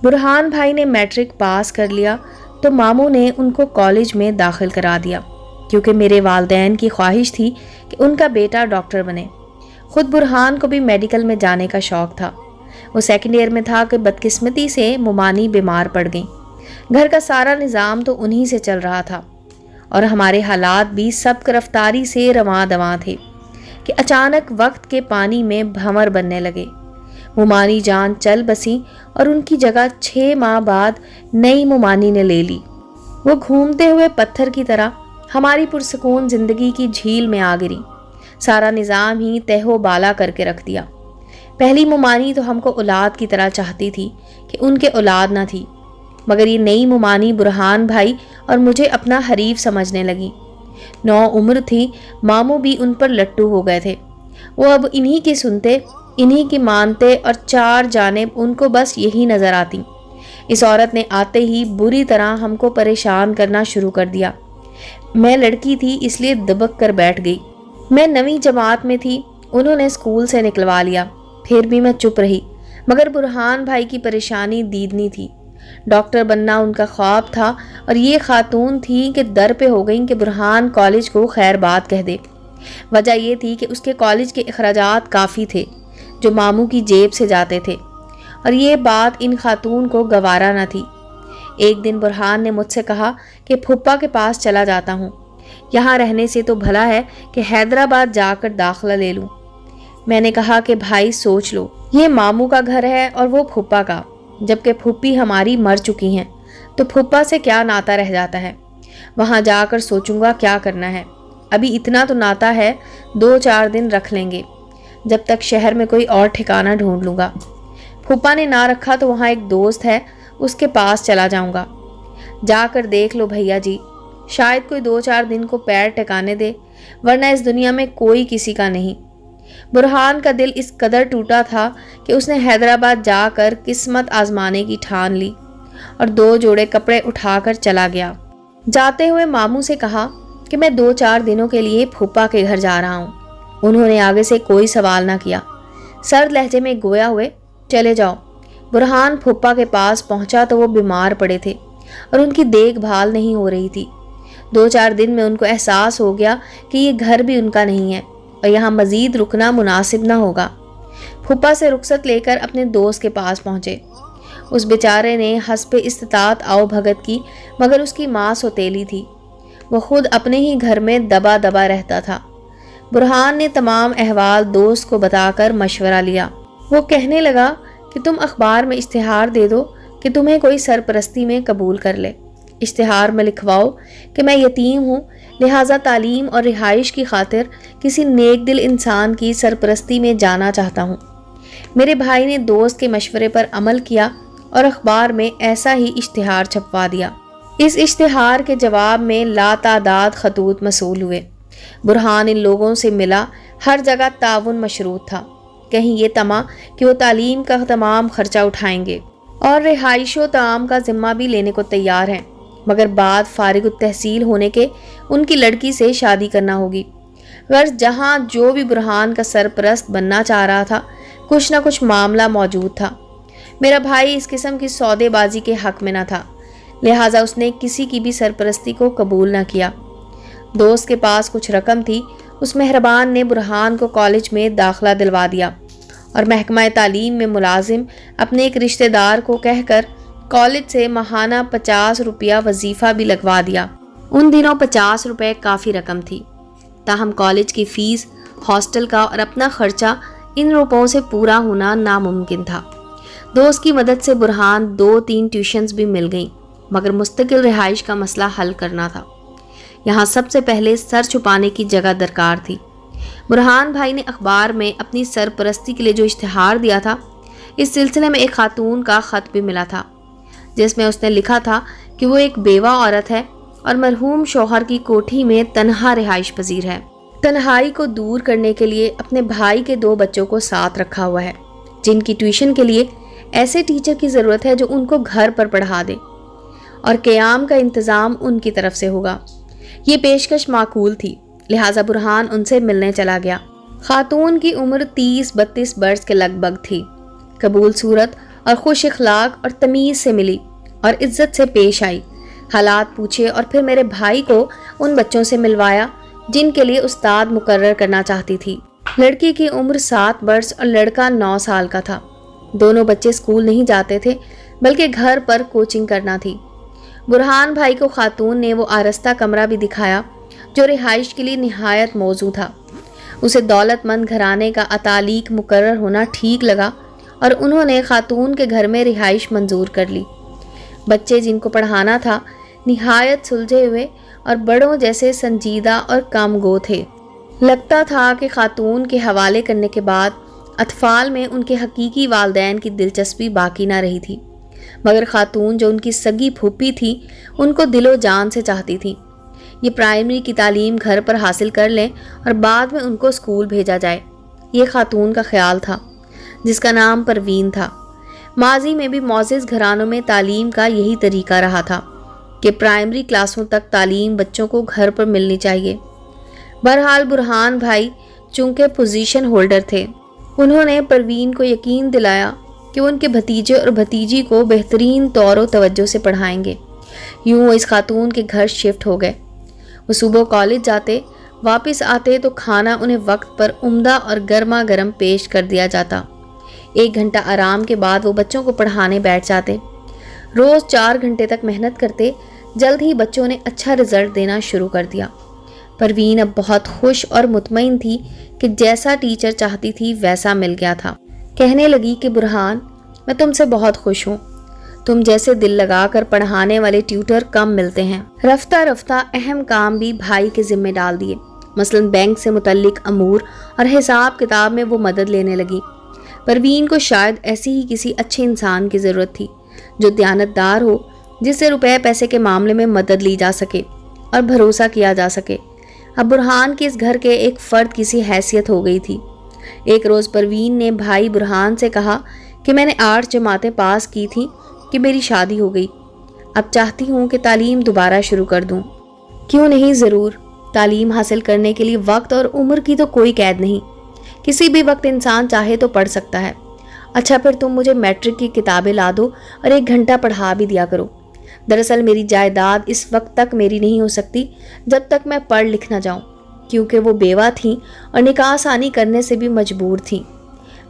برہان بھائی نے matric pass کر لیا تو ماموں نے ان کو کالج میں داخل کرا دیا، کیونکہ میرے والدین کی خواہش تھی کہ ان کا بیٹا ڈاکٹر بنے۔ خود برہان کو بھی میڈیکل میں جانے کا شوق تھا۔ وہ سیکنڈ ایئر میں تھا کہ بدقسمتی سے ممانی بیمار پڑ گئیں۔ گھر کا سارا نظام تو انہی سے چل رہا تھا، اور ہمارے حالات بھی سبک رفتاری سے رواں دواں تھے کہ اچانک وقت کے پانی میں بھنور بننے لگے۔ ممانی جان چل بسیں اور ان کی جگہ 6 ماہ بعد نئی ممانی نے لے لی۔ وہ گھومتے ہوئے پتھر کی طرح ہماری پرسکون زندگی کی جھیل میں آ گری، سارا نظام ہی تہ و بالا کر کے رکھ دیا۔ پہلی ممانی تو ہم کو اولاد کی طرح چاہتی تھی کہ ان کے اولاد نہ تھی، مگر یہ نئی ممانی برہان بھائی اور مجھے اپنا حریف سمجھنے لگی۔ 9 عمر تھی، ماموں بھی ان پر لٹو ہو گئے تھے۔ وہ اب انہی کی سنتے، انہی کی مانتے، اور 4 جانب ان کو بس یہی نظر آتی۔ اس عورت نے آتے ہی بری طرح ہم کو پریشان کرنا شروع کر دیا۔ میں لڑکی تھی اس لیے دبک کر بیٹھ گئی۔ میں 9ویں جماعت میں تھی، انہوں نے اسکول سے نکلوا لیا، پھر بھی میں چپ رہی۔ مگر برہان بھائی کی پریشانی دیدنی تھی۔ ڈاکٹر بننا ان کا خواب تھا، اور یہ خاتون تھی کہ در پہ ہو گئیں کہ برہان کالج کو خیر بات کہہ دے۔ وجہ یہ تھی کہ اس کے کالج کے اخراجات کافی تھے جو ماموں کی جیب سے جاتے تھے، اور یہ بات ان خاتون کو گوارا نہ تھی۔ ایک دن برہان نے مجھ سے کہا کہ پھپھا کے پاس چلا جاتا ہوں، یہاں رہنے سے تو بھلا ہے کہ حیدرآباد جا کر داخلہ لے لوں۔ میں نے کہا کہ بھائی سوچ لو، یہ ماموں کا گھر ہے اور وہ پھپھا کا، جبکہ پھوپھی ہماری مر چکی ہیں، تو پھپھا سے کیا ناطہ رہ جاتا ہے؟ وہاں جا کر سوچوں گا کیا کرنا ہے۔ ابھی اتنا تو ناطہ ہے، 2-4 دن رکھ لیں گے، جب تک شہر میں کوئی اور ٹھکانہ ڈھونڈ لوں گا۔ پھپھا نے نہ رکھا تو وہاں ایک دوست ہے، اس کے پاس چلا جاؤں گا۔ جا کر دیکھ لو بھیا جی، شاید کوئی 2-4 دن کو پیر ٹکانے دے، ورنہ اس دنیا میں کوئی کسی کا نہیں۔ برہان کا دل اس قدر ٹوٹا تھا کہ اس نے حیدرآباد جا کر قسمت آزمانے کی ٹھان لی، اور 2 جوڑے کپڑے اٹھا کر چلا گیا۔ جاتے ہوئے ماموں سے کہا کہ میں 2-4 دنوں کے لیے پھپھا کے گھر جا رہا ہوں۔ انہوں نے آگے سے کوئی سوال نہ کیا، سرد لہجے میں گویا ہوئے چلے جاؤ۔ برہان پھپھا کے پاس پہنچا تو وہ بیمار پڑے تھے اور ان کی دیکھ بھال نہیں ہو رہی تھی۔ 2-4 دن میں ان کو احساس ہو گیا کہ یہ گھر بھی ان کا نہیں ہے اور یہاں مزید رکنا مناسب نہ ہوگا۔ پھپھا سے رخصت لے کر اپنے دوست کے پاس پہنچے۔ اس بیچارے نے حسب استطاعت آؤ بھگت کی، مگر اس کی ماں سوتیلی تھی، وہ خود اپنے ہی گھر میں دبا دبا رہتا تھا۔ برہان نے تمام احوال دوست کو بتا کر مشورہ لیا۔ وہ کہنے لگا کہ تم اخبار میں اشتہار دے دو کہ تمہیں کوئی سرپرستی میں قبول کر لے۔ اشتہار میں لکھواؤ کہ میں یتیم ہوں، لہٰذا تعلیم اور رہائش کی خاطر کسی نیک دل انسان کی سرپرستی میں جانا چاہتا ہوں۔ میرے بھائی نے دوست کے مشورے پر عمل کیا اور اخبار میں ایسا ہی اشتہار چھپوا دیا۔ اس اشتہار کے جواب میں لاتعداد خطوط موصول ہوئے۔ برہان ان لوگوں سے ملا، ہر جگہ تعاون مشروط تھا، کہیں یہ طمع کہ وہ تعلیم کا تمام خرچہ اٹھائیں گے اور رہائش و طعام کا ذمہ بھی لینے کو تیار ہیں، مگر بعد فارغ التحصیل ہونے کے ان کی لڑکی سے شادی کرنا ہوگی۔ غرض جہاں جو بھی برہان کا سرپرست بننا چاہ رہا تھا، کچھ نہ کچھ معاملہ موجود تھا۔ میرا بھائی اس قسم کی سودے بازی کے حق میں نہ تھا، لہٰذا اس نے کسی کی بھی سرپرستی کو قبول نہ کیا۔ دوست کے پاس کچھ رقم تھی، اس مہربان نے برہان کو کالج میں داخلہ دلوا دیا اور محکمہ تعلیم میں ملازم اپنے ایک رشتہ دار کو کہہ کر کالج سے ماہانہ 50 روپیہ وظیفہ بھی لگوا دیا۔ ان دنوں 50 روپے کافی رقم تھی، تاہم کالج کی فیس، ہاسٹل کا اور اپنا خرچہ ان روپوں سے پورا ہونا ناممکن تھا۔ دوست کی مدد سے برہان 2-3 ٹیوشنز بھی مل گئیں، مگر مستقل رہائش کا مسئلہ حل کرنا تھا۔ یہاں سب سے پہلے سر چھپانے کی جگہ درکار تھی۔ برہان بھائی نے اخبار میں اپنی سرپرستی کے لیے جو اشتہار دیا تھا، اس سلسلے میں ایک خاتون کا خط بھی ملا تھا، جس میں اس نے لکھا تھا کہ وہ ایک بیوہ عورت ہے اور مرحوم شوہر کی کوٹھی میں تنہا رہائش پذیر ہے۔ تنہائی کو دور کرنے کے لیے اپنے بھائی کے 2 بچوں کو ساتھ رکھا ہوا ہے، جن کی ٹیوشن کے لیے ایسے ٹیچر کی ضرورت ہے جو ان کو گھر پر پڑھا دے، اور قیام کا انتظام ان کی طرف سے ہوگا۔ یہ پیشکش معقول تھی، لہٰذا برہان ان سے ملنے چلا گیا۔ خاتون کی عمر 30-32 برس کے لگ بھگ تھی، قبول صورت اور خوش اخلاق اور تمیز سے ملی اور عزت سے پیش آئی۔ حالات پوچھے اور پھر میرے بھائی کو ان بچوں سے ملوایا جن کے لیے استاد مقرر کرنا چاہتی تھی۔ لڑکی کی عمر 7 برس اور لڑکا 9 سال کا تھا۔ دونوں بچے اسکول نہیں جاتے تھے بلکہ گھر پر کوچنگ کرنا تھی۔ برہان بھائی کو خاتون نے وہ آرستہ کمرہ بھی دکھایا جو رہائش کے لیے نہایت موزوں تھا۔ اسے دولت مند گھرانے کا اتالیق مقرر ہونا ٹھیک لگا اور انہوں نے خاتون کے گھر میں رہائش منظور کر لی۔ بچے جن کو پڑھانا تھا نہایت سلجھے ہوئے اور بڑوں جیسے سنجیدہ اور کام گو تھے۔ لگتا تھا کہ خاتون کے حوالے کرنے کے بعد اطفال میں ان کے حقیقی والدین کی دلچسپی باقی نہ رہی تھی، مگر خاتون جو ان کی سگی پھوپھی تھی ان کو دل و جان سے چاہتی تھی۔ یہ پرائمری کی تعلیم گھر پر حاصل کر لیں اور بعد میں ان کو اسکول بھیجا جائے، یہ خاتون کا خیال تھا جس کا نام پروین تھا۔ ماضی میں بھی معزز گھرانوں میں تعلیم کا یہی طریقہ رہا تھا کہ پرائمری کلاسوں تک تعلیم بچوں کو گھر پر ملنی چاہیے۔ بہرحال برہان بھائی چونکہ پوزیشن ہولڈر تھے، انہوں نے پروین کو یقین دلایا کہ وہ ان کے بھتیجے اور بھتیجی کو بہترین طور و توجہ سے پڑھائیں گے۔ یوں وہ اس خاتون کے گھر شفٹ ہو گئے۔ وہ صبح کالج جاتے، واپس آتے تو کھانا انہیں وقت پر عمدہ اور گرما گرم پیش کر دیا جاتا۔ 1 گھنٹہ آرام کے بعد وہ بچوں کو پڑھانے بیٹھ جاتے۔ روز 4 گھنٹے تک محنت کرتے۔ جلد ہی بچوں نے اچھا رزلٹ دینا شروع کر دیا۔ پروین اب بہت خوش اور مطمئن تھی کہ جیسا ٹیچر چاہتی تھی ویسا مل گیا تھا۔ کہنے لگی کہ برہان، میں تم سے بہت خوش ہوں، تم جیسے دل لگا کر پڑھانے والے ٹیوٹر کم ملتے ہیں۔ رفتہ رفتہ اہم کام بھی بھائی کے ذمہ ڈال دیے، مثلاً بینک سے متعلق امور اور حساب کتاب میں وہ مدد لینے لگی۔ پروین کو شاید ایسی ہی کسی اچھے انسان کی ضرورت تھی جو دیانتدار ہو، جس سے روپے پیسے کے معاملے میں مدد لی جا سکے اور بھروسہ کیا جا سکے۔ اب برہان کے اس گھر کے ایک فرد کی سی حیثیت ہو گئی تھی۔ ایک روز پروین نے بھائی برہان سے کہا کہ میں نے 8 جماعتیں پاس کی تھیں کہ میری شادی ہو گئی، اب چاہتی ہوں کہ تعلیم دوبارہ شروع کر دوں۔ کیوں نہیں، ضرور۔ تعلیم حاصل کرنے کے لیے وقت اور عمر کی تو کوئی قید نہیں، کسی بھی وقت انسان چاہے تو پڑھ سکتا ہے۔ اچھا پھر تم مجھے میٹرک کی کتابیں لا دو اور 1 گھنٹہ پڑھا بھی دیا کرو۔ دراصل میری جائیداد اس وقت تک میری نہیں ہو سکتی جب تک میں پڑھ لکھ نہ جاؤں، کیونکہ وہ بیوہ تھیں اور نکاح ثانی کرنے سے بھی مجبور تھیں۔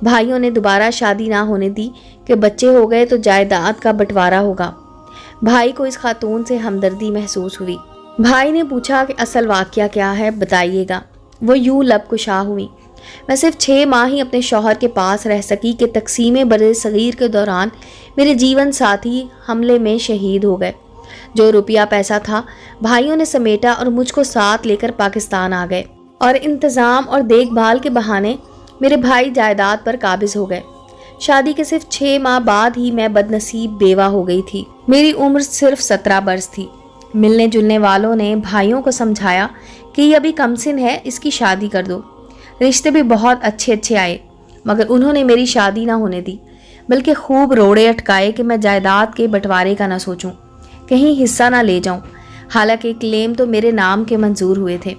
بھائیوں نے دوبارہ شادی نہ ہونے دی کہ بچے ہو گئے تو جائیداد کا بٹوارا ہوگا۔ بھائی کو اس خاتون سے ہمدردی محسوس ہوئی۔ بھائی نے پوچھا کہ اصل واقعہ کیا ہے، بتائیے گا۔ وہ یوں لب کشا ہوئی۔ میں صرف 6 ماہ ہی اپنے شوہر کے پاس رہ سکی کہ تقسیم بر صغیر کے دوران میرے جیون ساتھی حملے میں شہید ہو گئے۔ جو روپیہ پیسہ تھا بھائیوں نے سمیٹا اور مجھ کو ساتھ لے کر پاکستان آ گئے، اور انتظام اور دیکھ بھال کے بہانے میرے بھائی جائیداد پر قابض ہو گئے۔ شادی کے صرف 6 ماہ بعد ہی میں بد نصیب بیوہ ہو گئی تھی۔ میری عمر صرف 17 برس تھی۔ ملنے جلنے والوں نے بھائیوں کو سمجھایا کہ یہ ابھی کم سن ہے، اس کی شادی کر دو۔ رشتے بھی بہت اچھے آئے، مگر انہوں نے میری شادی نہ ہونے دی، بلکہ خوب روڑے اٹکائے کہ میں جائیداد کے بٹوارے کا نہ سوچوں، کہیں حصہ نہ لے جاؤں، حالانکہ کلیم تو میرے نام کے منظور ہوئے تھے۔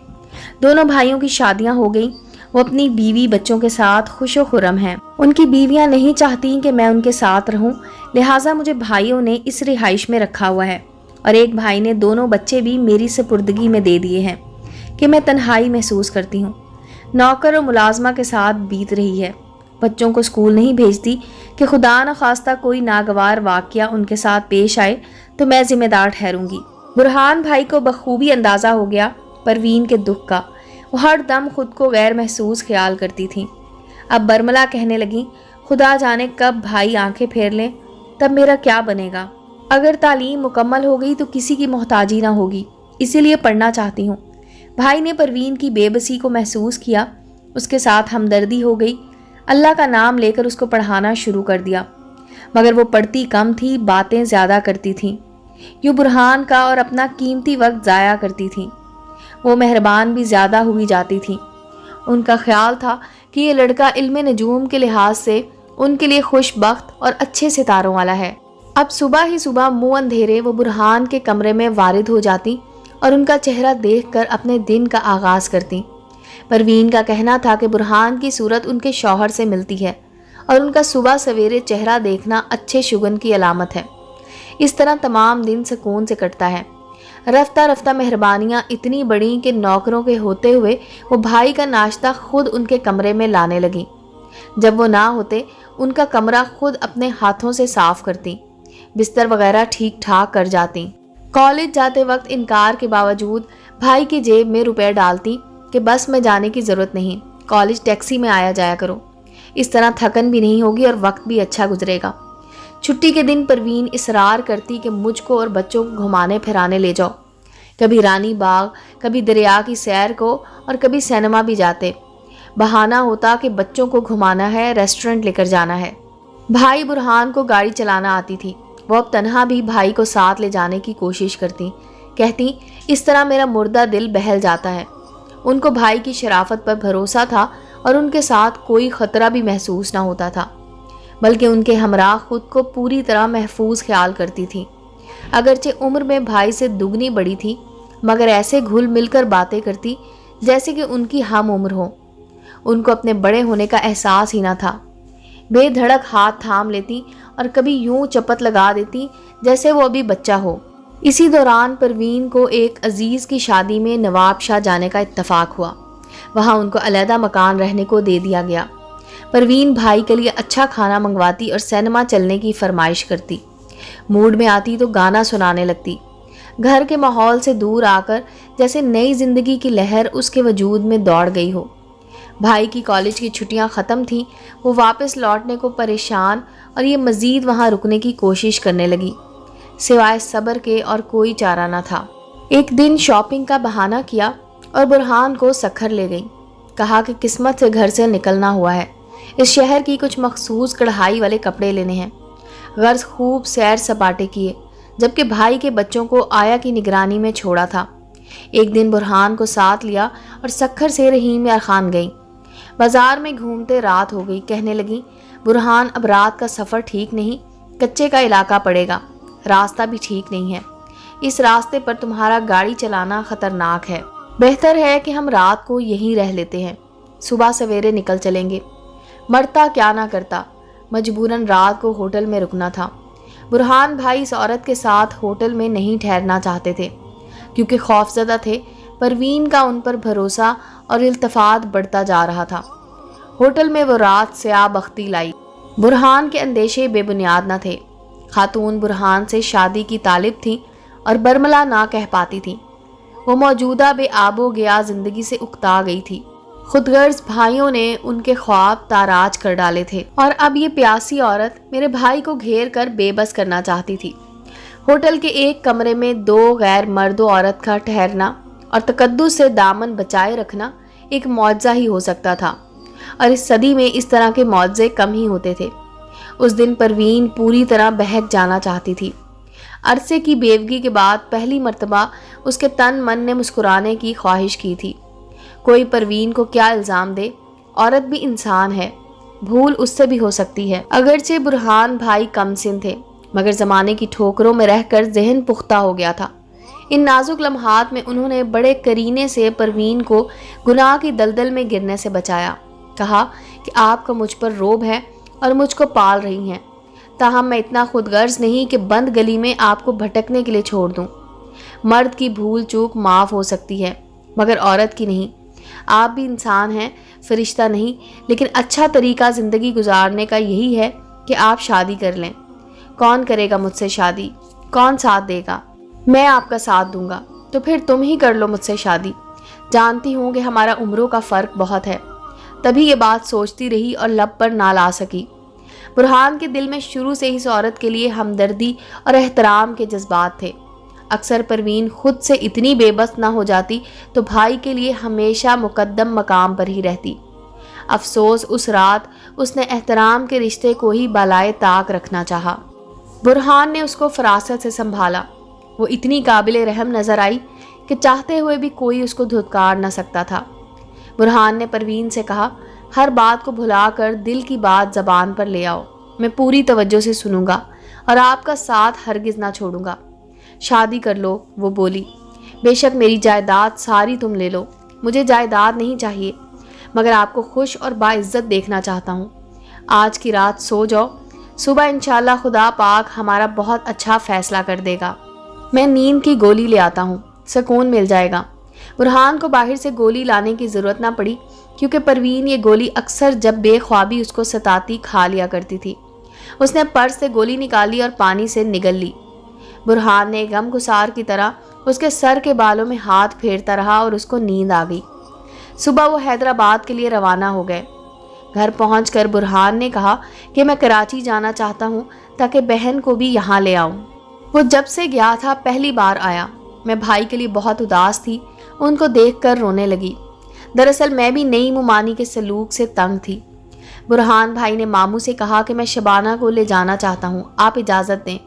دونوں بھائیوں کی شادیاں ہو گئیں، وہ اپنی بیوی بچوں کے ساتھ خوش و خرم ہیں۔ ان کی بیویاں نہیں چاہتی کہ میں ان کے ساتھ رہوں، لہٰذا مجھے بھائیوں نے اس رہائش میں رکھا ہوا ہے، اور ایک بھائی نے دونوں بچے بھی میری سپردگی میں دے دیے ہیں کہ میں تنہائی محسوس کرتی ہوں۔ نوکر و ملازمہ کے ساتھ بیت رہی ہے، بچوں کو اسکول نہیں بھیجتی کہ خدا نخواستہ کوئی ناگوار واقعہ ان کے ساتھ پیش آئے تو میں ذمہ دار ٹھہروں گی۔ برہان بھائی کو بخوبی اندازہ ہو گیا پروین کے دکھ کا۔ وہ ہر دم خود کو غیر محسوس خیال کرتی تھیں۔ اب برملا کہنے لگیں، خدا جانے کب بھائی آنکھیں پھیر لیں، تب میرا کیا بنے گا۔ اگر تعلیم مکمل ہو گئی تو کسی کی محتاجی نہ ہوگی، اسی لیے پڑھنا چاہتی ہوں۔ بھائی نے پروین کی بے بسی کو محسوس کیا، اس کے ساتھ ہمدردی ہو گئی، اللہ کا نام لے کر اس کو پڑھانا شروع کر دیا، مگر وہ پڑھتی کم تھی، باتیں زیادہ کرتی تھیں، یوں برہان کا اور اپنا قیمتی وقت ضائع کرتی تھیں۔ وہ مہربان بھی زیادہ ہوئی جاتی تھیں۔ ان کا خیال تھا کہ یہ لڑکا علم نجوم کے لحاظ سے ان کے لیے خوش بخت اور اچھے ستاروں والا ہے۔ اب صبح ہی صبح منہ اندھیرے وہ برہان کے کمرے میں وارد ہو جاتی اور ان کا چہرہ دیکھ کر اپنے دن کا آغاز کرتی۔ پروین کا کہنا تھا کہ برہان کی صورت ان کے شوہر سے ملتی ہے اور ان کا صبح سویرے چہرہ دیکھنا اچھے شگن کی علامت ہے۔ اس طرح تمام دن سکون سے کٹتا ہے۔ رفتہ رفتہ مہربانیاں اتنی بڑیں کہ نوکروں کے ہوتے ہوئے وہ بھائی کا ناشتہ خود ان کے کمرے میں لانے لگیں۔ جب وہ نہ ہوتے ان کا کمرہ خود اپنے ہاتھوں سے صاف کرتی، بستر وغیرہ ٹھیک ٹھاک کر جاتی۔ کالج جاتے وقت انکار کے باوجود بھائی کی جیب میں روپے ڈالتی کہ بس میں جانے کی ضرورت نہیں، کالج ٹیکسی میں آیا جایا کرو، اس طرح تھکن بھی نہیں ہوگی اور وقت بھی اچھا گزرے گا۔ چھٹی کے دن پروین اصرار کرتی کہ مجھ کو اور بچوں کو گھمانے پھرانے لے جاؤ، کبھی رانی باغ، کبھی دریا کی سیر کو اور کبھی سینما بھی جاتے۔ بہانہ ہوتا کہ بچوں کو گھمانا ہے، ریسٹورنٹ لے کر جانا ہے۔ بھائی برہان کو گاڑی چلانا آتی تھی، وہ اب تنہا بھی بھائی کو ساتھ لے جانے کی کوشش کرتی، کہتی اس طرح میرا مردہ دل بہل جاتا ہے۔ ان کو بھائی کی شرافت پر بھروسہ تھا اور ان کے ساتھ کوئی خطرہ بھی محسوس نہ ہوتا تھا، بلکہ ان کے ہمراہ خود کو پوری طرح محفوظ خیال کرتی تھی۔ اگرچہ عمر میں بھائی سے دگنی بڑی تھی، مگر ایسے گھل مل کر باتیں کرتی جیسے کہ ان کی ہم عمر ہو۔ ان کو اپنے بڑے ہونے کا احساس ہی نہ تھا۔ بے دھڑک ہاتھ تھام لیتی اور کبھی یوں چپت لگا دیتی جیسے وہ ابھی بچہ ہو۔ اسی دوران پروین کو ایک عزیز کی شادی میں نواب شاہ جانے کا اتفاق ہوا۔ وہاں ان کو علیحدہ مکان رہنے کو دے دیا گیا۔ پروین بھائی کے لیے اچھا کھانا منگواتی اور سینما چلنے کی فرمائش کرتی۔ موڈ میں آتی تو گانا سنانے لگتی۔ گھر کے ماحول سے دور آ کر جیسے نئی زندگی کی لہر اس کے وجود میں دوڑ گئی ہو۔ بھائی کی کالج کی چھٹیاں ختم تھیں، وہ واپس لوٹنے کو پریشان اور یہ مزید وہاں رکنے کی کوشش کرنے لگی۔ سوائے صبر کے اور کوئی چارہ نہ تھا۔ ایک دن شاپنگ کا بہانہ کیا اور برہان کو سکھر لے گئی۔ کہا کہ قسمت سے گھر سے نکلنا ہوا ہے، اس شہر کی کچھ مخصوص کڑھائی والے کپڑے لینے ہیں۔ غرض خوب سیر سپاٹے کیے، جبکہ بھائی کے بچوں کو آیا کی نگرانی میں چھوڑا تھا۔ ایک دن برہان کو ساتھ لیا اور سکھر سے رحیم یار خان گئی۔ بازار میں گھومتے رات ہو گئی۔ کہنے لگی برہان اب رات کا سفر ٹھیک نہیں، کچے کا علاقہ پڑے گا، راستہ بھی ٹھیک نہیں ہے، اس راستے پر تمہارا گاڑی چلانا خطرناک ہے، بہتر ہے کہ ہم رات کو یہیں رہ لیتے ہیں، صبح سویرے نکل چلیں گے۔ مرتا کیا نہ کرتا، مجبوراً رات کو ہوٹل میں رکنا تھا۔ برہان بھائی اس عورت کے ساتھ ہوٹل میں نہیں ٹھہرنا چاہتے تھے، کیونکہ خوفزدہ تھے۔ پروین کا ان پر بھروسہ اور التفات بڑھتا جا رہا تھا۔ ہوٹل میں وہ رات سیاہ بختی لائی۔ برہان کے اندیشے بے بنیاد نہ تھے۔ خاتون برہان سے شادی کی طالب تھی اور برملا نہ کہہ پاتی تھی۔ وہ موجودہ بے آب و گیا زندگی سے اکتا گئی تھی۔ خود غرض بھائیوں نے ان کے خواب تاراج کر ڈالے تھے، اور اب یہ پیاسی عورت میرے بھائی کو گھیر کر بے بس کرنا چاہتی تھی۔ ہوٹل کے ایک کمرے میں دو غیر مرد و عورت کا ٹھہرنا اور تقدس سے دامن بچائے رکھنا ایک معجزہ ہی ہو سکتا تھا، اور اس صدی میں اس طرح کے معجزے کم ہی ہوتے تھے۔ اس دن پروین پوری طرح بہک جانا چاہتی تھی۔ عرصے کی بیوگی کے بعد پہلی مرتبہ اس کے تن من نے مسکرانے کی خواہش کی تھی۔ کوئی پروین کو کیا الزام دے، عورت بھی انسان ہے، بھول اس سے بھی ہو سکتی ہے۔ اگرچہ برہان بھائی کم سن تھے، مگر زمانے کی ٹھوکروں میں رہ کر ذہن پختہ ہو گیا تھا۔ ان نازک لمحات میں انہوں نے بڑے کرینے سے پروین کو گناہ کی دلدل میں گرنے سے بچایا۔ کہا کہ آپ کا مجھ پر روب ہے اور مجھ کو پال رہی ہیں، تاہم میں اتنا خود غرض نہیں کہ بند گلی میں آپ کو بھٹکنے کے لیے چھوڑ دوں۔ مرد کی بھول چوک معاف ہو سکتی ہے، مگر عورت کی نہیں۔ آپ بھی انسان ہیں، فرشتہ نہیں، لیکن اچھا طریقہ زندگی گزارنے کا یہی ہے کہ آپ شادی کر لیں۔ کون کرے گا مجھ سے شادی؟ کون ساتھ دے گا؟ میں آپ کا ساتھ دوں گا، تو پھر تم ہی کر لو مجھ سے شادی۔ جانتی ہوں کہ ہمارا عمروں کا فرق بہت ہے۔ تبھی یہ بات سوچتی رہی اور لب پر نہ لا سکی۔ برہان کے دل میں شروع سے ہی اس عورت کے لیے ہمدردی اور احترام کے جذبات تھے۔ اکثر پروین خود سے اتنی بے بس نہ ہو جاتی تو بھائی کے لیے ہمیشہ مقدم مقام پر ہی رہتی۔ افسوس اس رات اس نے احترام کے رشتے کو ہی بالائے طاق رکھنا چاہا۔ برہان نے اس کو فراست سے سنبھالا۔ وہ اتنی قابل رحم نظر آئی کہ چاہتے ہوئے بھی کوئی اس کو دھتکار نہ سکتا تھا۔ برہان نے پروین سے کہا، ہر بات کو بھلا کر دل کی بات زبان پر لے آؤ، میں پوری توجہ سے سنوں گا اور آپ کا ساتھ ہرگز نہ چھوڑوں گا۔ شادی کر لو، وہ بولی۔ بے شک میری جائیداد ساری تم لے لو، مجھے جائیداد نہیں چاہیے، مگر آپ کو خوش اور باعزت دیکھنا چاہتا ہوں۔ آج کی رات سو جاؤ, صبح انشاءاللہ خدا پاک ہمارا بہت اچھا فیصلہ کر دے گا. میں نیند کی گولی لے آتا ہوں, سکون مل جائے گا. برہان کو باہر سے گولی لانے کی ضرورت نہ پڑی کیونکہ پروین یہ گولی اکثر جب بے خوابی اس کو ستاتی کھا لیا کرتی تھی. اس نے پرس سے گولی نکالی اور پانی سے نگل لی. برہان نے غم گسار کی طرح اس کے سر کے بالوں میں ہاتھ پھیرتا رہا اور اس کو نیند آ گئی. صبح وہ حیدرآباد کے لیے روانہ ہو گئے. گھر پہنچ کر برہان نے کہا کہ میں کراچی جانا چاہتا ہوں تاکہ بہن کو بھی یہاں لے آؤں. وہ جب سے گیا تھا پہلی بار آیا. میں بھائی کے لیے بہت اداس تھی, ان کو دیکھ کر رونے لگی. دراصل میں بھی نئی ممانی کے سلوک سے تنگ تھی. برہان بھائی نے ماموں سے کہا کہ میں شبانہ کو لے جانا چاہتا ہوں, آپ اجازت دیں.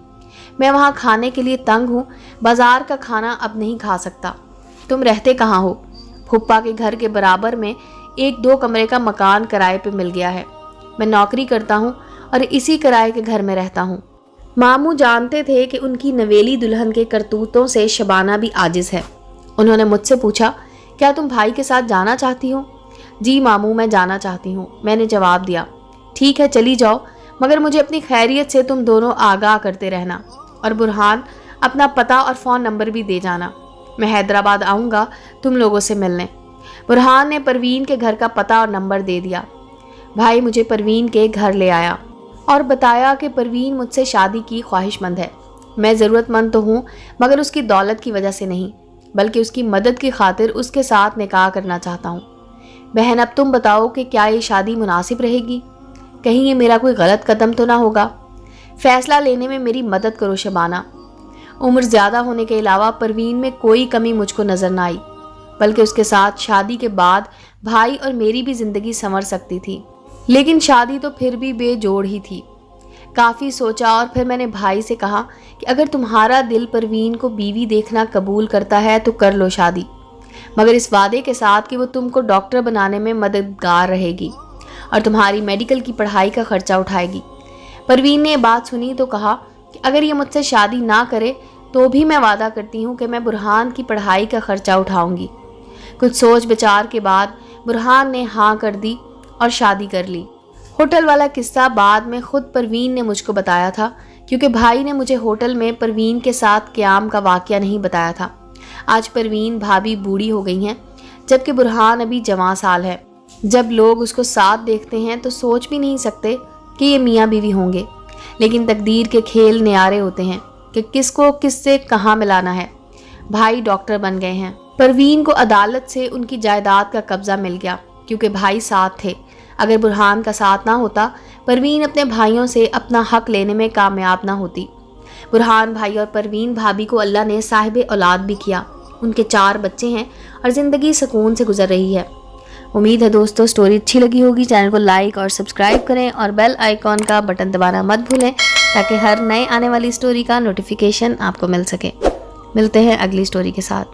میں وہاں کھانے کے لیے تنگ ہوں, بازار کا کھانا اب نہیں کھا سکتا. تم رہتے کہاں ہو؟ پھپھا کے گھر کے برابر میں 1-2 کمرے کا مکان کرائے پہ مل گیا ہے. میں نوکری کرتا ہوں اور اسی کرائے کے گھر میں رہتا ہوں. ماموں جانتے تھے کہ ان کی نویلی دلہن کے کرتوتوں سے شبانہ بھی عاجز ہے. انہوں نے مجھ سے پوچھا, کیا تم بھائی کے ساتھ جانا چاہتی ہو؟ جی ماموں, میں جانا چاہتی ہوں, میں نے جواب دیا. ٹھیک ہے چلی جاؤ, مگر مجھے اپنی خیریت سے تم دونوں آگاہ کرتے رہنا, اور برہان اپنا پتہ اور فون نمبر بھی دے جانا. میں حیدرآباد آؤں گا تم لوگوں سے ملنے. برہان نے پروین کے گھر کا پتہ اور نمبر دے دیا. بھائی مجھے پروین کے گھر لے آیا اور بتایا کہ پروین مجھ سے شادی کی خواہش مند ہے. میں ضرورت مند تو ہوں مگر اس کی دولت کی وجہ سے نہیں, بلکہ اس کی مدد کی خاطر اس کے ساتھ نکاح کرنا چاہتا ہوں. بہن اب تم بتاؤ کہ کیا یہ شادی مناسب رہے گی؟ کہیں یہ میرا کوئی غلط قدم تو نہ ہوگا؟ فیصلہ لینے میں میری مدد کرو شبانہ. عمر زیادہ ہونے کے علاوہ پروین میں کوئی کمی مجھ کو نظر نہ آئی, بلکہ اس کے ساتھ شادی کے بعد بھائی اور میری بھی زندگی سنور سکتی تھی. لیکن شادی تو پھر بھی بے جوڑ ہی تھی. کافی سوچا اور پھر میں نے بھائی سے کہا کہ اگر تمہارا دل پروین کو بیوی دیکھنا قبول کرتا ہے تو کر لو شادی, مگر اس وعدے کے ساتھ کہ وہ تم کو ڈاکٹر بنانے میں مددگار رہے گی اور تمہاری میڈیکل کی پڑھائی کا خرچہ اٹھائے گی. پروین نے یہ بات سنی تو کہا کہ اگر یہ مجھ سے شادی نہ کرے تو بھی میں وعدہ کرتی ہوں کہ میں برہان کی پڑھائی کا خرچہ اٹھاؤں گی. کچھ سوچ بچار کے بعد برہان نے ہاں کر دی اور شادی کر لی. ہوٹل والا قصہ بعد میں خود پروین نے مجھ کو بتایا تھا, کیونکہ بھائی نے مجھے ہوٹل میں پروین کے ساتھ قیام کا واقعہ نہیں بتایا تھا. آج پروین بھابھی بوڑھی ہو گئی ہیں جبکہ برہان ابھی جوان سال ہے. جب لوگ اس کو ساتھ دیکھتے ہیں تو سوچ بھی نہیں سکتے کہ یہ میاں بیوی ہوں گے, لیکن تقدیر کے کھیل نیارے ہوتے ہیں کہ کس کو کس سے کہاں ملانا ہے. بھائی ڈاکٹر بن گئے ہیں. پروین کو عدالت سے ان کی جائیداد کا قبضہ مل گیا کیونکہ بھائی ساتھ تھے. اگر برہان کا ساتھ نہ ہوتا پروین اپنے بھائیوں سے اپنا حق لینے میں کامیاب نہ ہوتی. برہان بھائی اور پروین بھابھی کو اللہ نے صاحب اولاد بھی کیا. ان کے 4 بچے ہیں اور زندگی سکون سے گزر رہی ہے. امید ہے دوستو اسٹوری اچھی لگی ہوگی. چینل کو لائک اور سبسکرائب کریں اور بیل آئیکن کا بٹن دبانا مت بھولیں تاکہ ہر نئے آنے والی اسٹوری کا نوٹیفیکیشن آپ کو مل سکے. ملتے ہیں اگلی اسٹوری کے ساتھ.